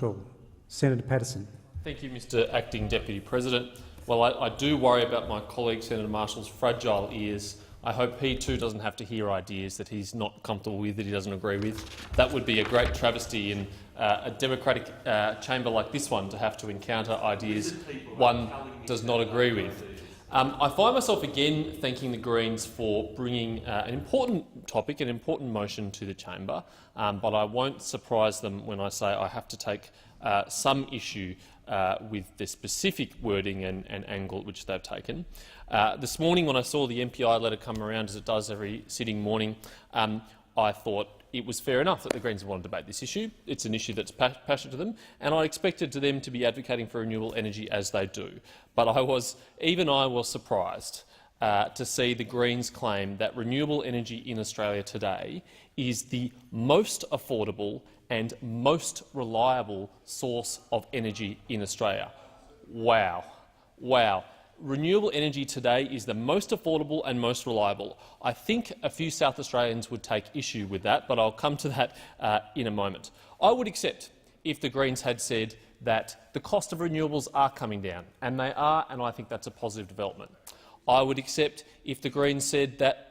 Marshall. Senator Paterson. Thank you, Mr Acting Deputy President. Well, I do worry about my colleague Senator Marshall's fragile ears. I hope he too doesn't have to hear ideas that he's not comfortable with, that he doesn't agree with. That would be a great travesty in a democratic chamber like this one, to have to encounter ideas one does not agree with. I find myself again thanking the Greens for bringing an important topic, an important motion to the chamber, but I won't surprise them when I say I have to take some issue with the specific wording and angle which they've taken. This morning, when I saw the MPI letter come around, as it does every sitting morning, I thought it was fair enough that the Greens want to debate this issue. It's an issue that's passionate to them, and I expected them to be advocating for renewable energy as they do. But even I was surprised to see the Greens claim that renewable energy in Australia today is the most affordable and most reliable source of energy in Australia. Wow. Wow. Renewable energy today is the most affordable and most reliable. I think a few South Australians would take issue with that, but I'll come to that in a moment. I would accept if the Greens had said that the cost of renewables are coming down, and they are, and I think that's a positive development. I would accept if the Greens said that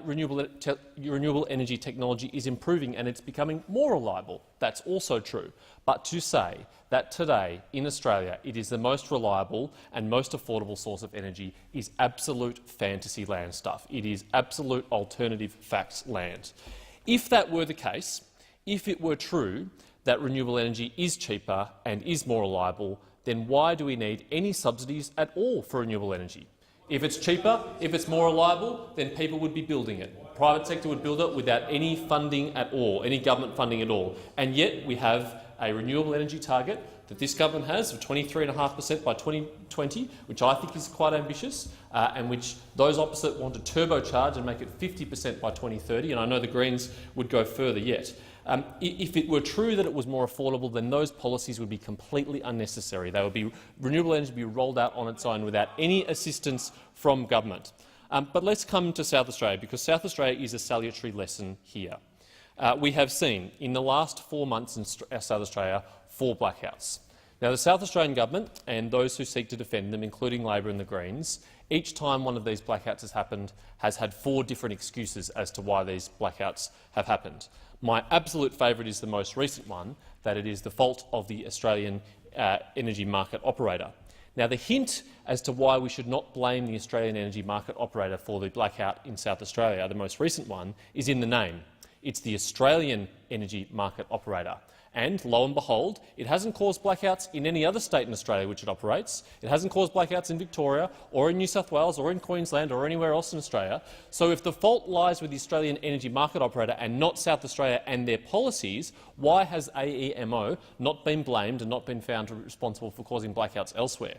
renewable energy technology is improving and it's becoming more reliable. That's also true. But to say that today in Australia it is the most reliable and most affordable source of energy is absolute fantasy land stuff. It is absolute alternative facts land. If that were the case, if it were true that renewable energy is cheaper and is more reliable, then why do we need any subsidies at all for renewable energy? If it's cheaper, if it's more reliable, then people would be building it. The private sector would build it without any funding at all, any government funding at all. And yet we have a renewable energy target that this government has of 23.5% by 2020, which I think is quite ambitious, and which those opposite want to turbocharge and make it 50% by 2030, and I know the Greens would go further yet. If it were true that it was more affordable, then those policies would be completely unnecessary. Renewable energy would be rolled out on its own without any assistance from government. But let's come to South Australia, because South Australia is a salutary lesson here. We have seen in the last 4 months in South Australia 4 blackouts. Now, the South Australian government and those who seek to defend them, including Labor and the Greens, each time one of these blackouts has happened, has had 4 different excuses as to why these blackouts have happened. My absolute favourite is the most recent one, that it is the fault of the Australian energy market operator. Now, the hint as to why we should not blame the Australian energy market operator for the blackout in South Australia, the most recent one, is in the name. It's the Australian energy market operator. And, lo and behold, it hasn't caused blackouts in any other state in Australia which it operates. It hasn't caused blackouts in Victoria or in New South Wales or in Queensland or anywhere else in Australia. So if the fault lies with the Australian energy market operator and not South Australia and their policies, why has AEMO not been blamed and not been found responsible for causing blackouts elsewhere?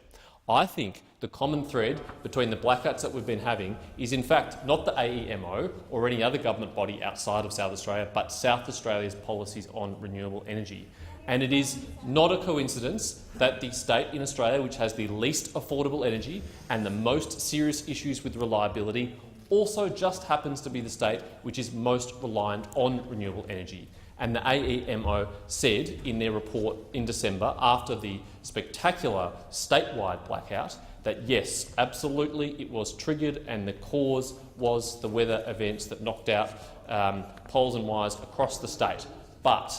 I think the common thread between the blackouts that we've been having is, in fact, not the AEMO or any other government body outside of South Australia, but South Australia's policies on renewable energy. And it is not a coincidence that the state in Australia which has the least affordable energy and the most serious issues with reliability also just happens to be the state which is most reliant on renewable energy. And the AEMO said in their report in December, after the spectacular statewide blackout, that yes, absolutely it was triggered and the cause was the weather events that knocked out poles and wires across the state, but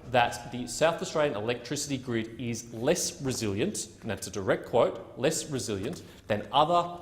that the South Australian electricity grid is less resilient, and that's a direct quote, less resilient than other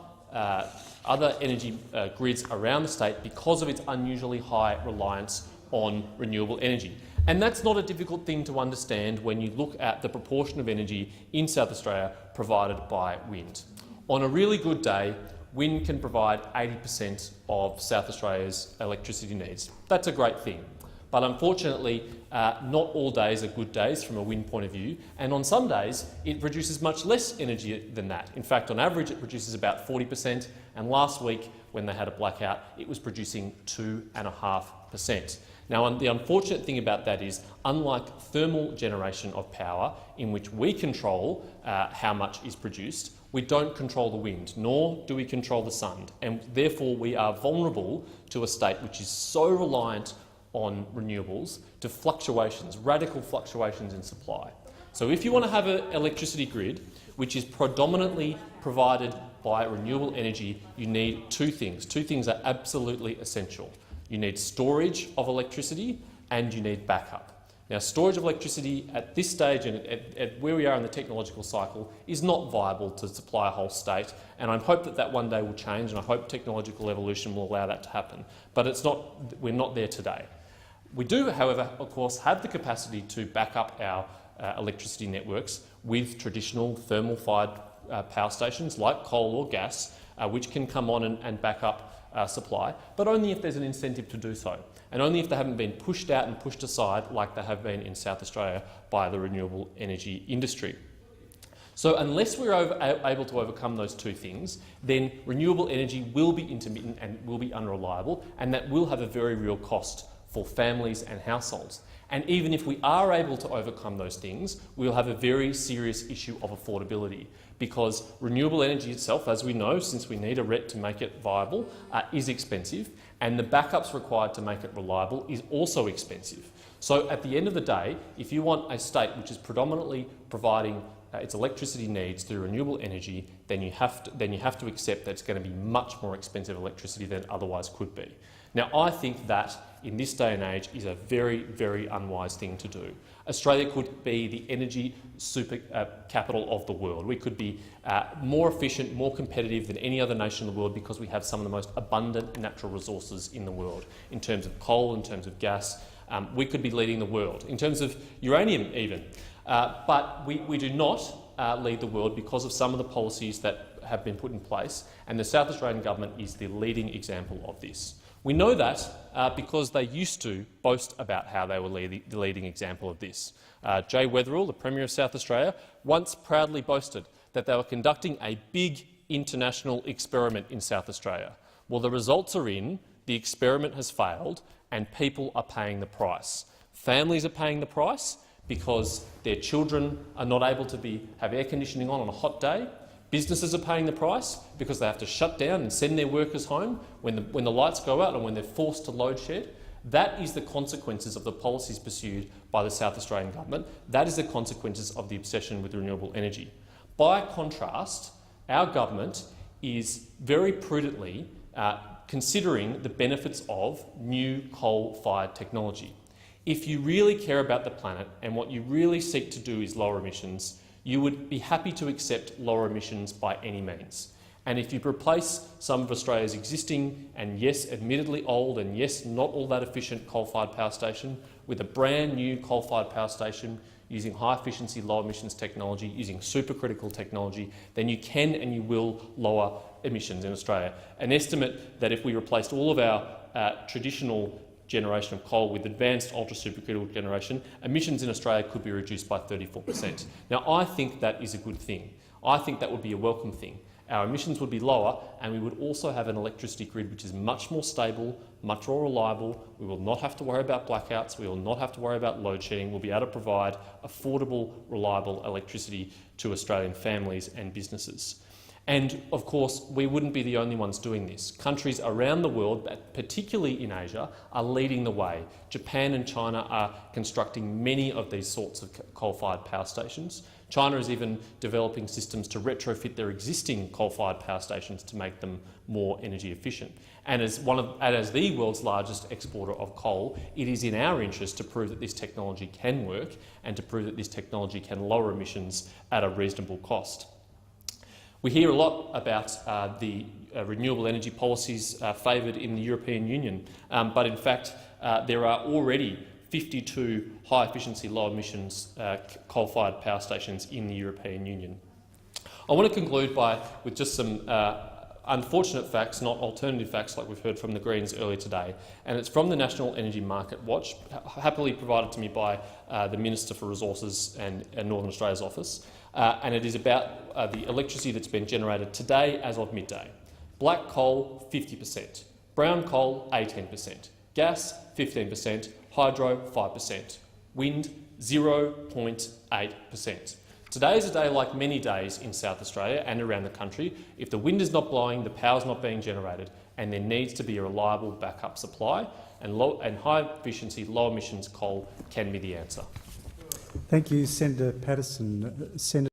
energy grids around the state because of its unusually high reliance on renewable energy. And that's not a difficult thing to understand when you look at the proportion of energy in South Australia provided by wind. On a really good day, wind can provide 80% of South Australia's electricity needs. That's a great thing. But unfortunately, not all days are good days from a wind point of view, and on some days it produces much less energy than that. In fact, on average it produces about 40%, and last week, when they had a blackout, it was producing 2.5%. Now, the unfortunate thing about that is, unlike thermal generation of power, in which we control how much is produced, we don't control the wind, nor do we control the sun, and therefore we are vulnerable to a state which is so reliant on renewables to fluctuations, radical fluctuations in supply. So if you want to have an electricity grid which is predominantly provided by renewable energy, you need two things. Two things are absolutely essential. You need storage of electricity and you need backup. Now, storage of electricity at this stage and at where we are in the technological cycle is not viable to supply a whole state, and I hope that that one day will change, and I hope technological evolution will allow that to happen. But we're not there today. We do, however, of course, have the capacity to back up our electricity networks with traditional thermal-fired power stations like coal or gas, which can come on and back up supply, but only if there's an incentive to do so, and only if they haven't been pushed out and pushed aside like they have been in South Australia by the renewable energy industry. So unless we're able to overcome those two things, then renewable energy will be intermittent and will be unreliable, and that will have a very real cost for families and households. And even if we are able to overcome those things, we'll have a very serious issue of affordability, because renewable energy itself, as we know, since we need a RET to make it viable, is expensive, and the backups required to make it reliable is also expensive. So at the end of the day, if you want a state which is predominantly providing its electricity needs through renewable energy, then you have to accept that it's going to be much more expensive electricity than it otherwise could be. Now, I think that in this day and age is a very, very unwise thing to do. Australia could be the energy super capital of the world. We could be more efficient, more competitive than any other nation in the world because we have some of the most abundant natural resources in the world. In terms of coal, in terms of gas, we could be leading the world. In terms of uranium even. But we do not lead the world because of some of the policies that have been put in place, and the South Australian government is the leading example of this. We know that because they used to boast about how they were the leading example of this. Jay Weatherill, the Premier of South Australia, once proudly boasted that they were conducting a big international experiment in South Australia. Well, the results are in, the experiment has failed, and people are paying the price. Families are paying the price because their children are not able to have air conditioning on a hot day. Businesses are paying the price because they have to shut down and send their workers home when the lights go out and when they're forced to load shed. That is the consequences of the policies pursued by the South Australian government. That is the consequences of the obsession with renewable energy. By contrast, our government is very prudently considering the benefits of new coal-fired technology. If you really care about the planet and what you really seek to do is lower emissions, you would be happy to accept lower emissions by any means. And if you replace some of Australia's existing and yes, admittedly old and yes, not all that efficient coal-fired power station with a brand new coal-fired power station using high-efficiency, low-emissions technology, using supercritical technology, then you can and you will lower emissions in Australia. An estimate that if we replaced all of our traditional generation of coal with advanced ultra-supercritical generation, emissions in Australia could be reduced by 34%. Now, I think that is a good thing. I think that would be a welcome thing. Our emissions would be lower, and we would also have an electricity grid which is much more stable, much more reliable. We will not have to worry about blackouts. We will not have to worry about load shedding. We'll be able to provide affordable, reliable electricity to Australian families and businesses. And, of course, we wouldn't be the only ones doing this. Countries around the world, particularly in Asia, are leading the way. Japan and China are constructing many of these sorts of coal-fired power stations. China is even developing systems to retrofit their existing coal-fired power stations to make them more energy efficient. And as the world's largest exporter of coal, it is in our interest to prove that this technology can work and to prove that this technology can lower emissions at a reasonable cost. We hear a lot about the renewable energy policies favoured in the European Union, but in fact there are already 52 high-efficiency, low-emissions coal-fired power stations in the European Union. I want to conclude with just some unfortunate facts, not alternative facts like we've heard from the Greens earlier today, and it's from the National Energy Market Watch, happily provided to me by the Minister for Resources and Northern Australia's office. And it is about the electricity that's been generated today as of midday. Black coal, 50%. Brown coal, 18%. Gas, 15%. Hydro, 5%. Wind, 0.8%. Today is a day like many days in South Australia and around the country. If the wind is not blowing, the power's not being generated, and there needs to be a reliable backup supply, and high-efficiency, low-emissions coal can be the answer. Thank you, Senator Paterson. Senator